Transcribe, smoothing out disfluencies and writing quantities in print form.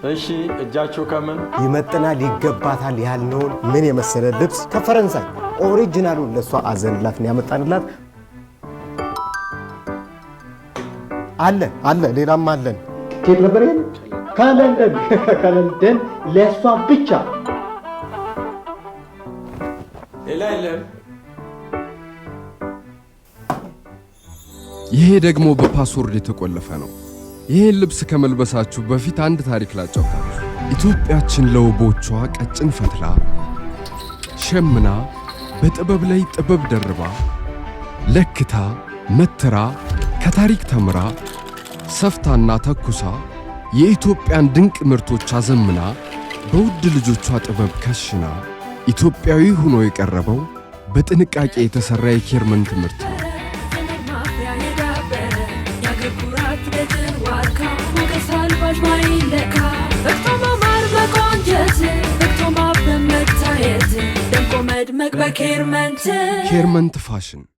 እሺ እጃቸው ከምን ይመጥናል ይገባታል ያልነውን ምን የመሰለ ልብስ ከፈረንሳይ ኦሪጂናሉን ለሷ አዘንላት ነው ያመጣንላት። አለ ሌላም አለን። ከየት ነበር ይሄን? ከለንደን ለሷ ብቻ። ሌላ የለም። ይሄ ደግሞ በፓስወርድ የተቆለፈ ነው። ይሄን ልብስ ከመልበሳችሁ በፊት አንድ ታሪክ ላጫውታችሁ። ኢትዮጵያችን ለውቦቿ ቀጭን ፈትላ ሸምና በጥበብ ላይ ጥበብ ደርባ ለክታ መትራ ከታሪክ ተምራ ሰፍታና ተኩሳ የኢትዮጵያን ድንቅ ምርቶች አዘምና በውድ ልጆቿ ጥበብ ከሽና ኢትዮጵያዊ ሆኖ የቀረበው በጥንቃቄ የተሰራ የኬርመንት ምርት ነው። ኬርመንት ፋሽን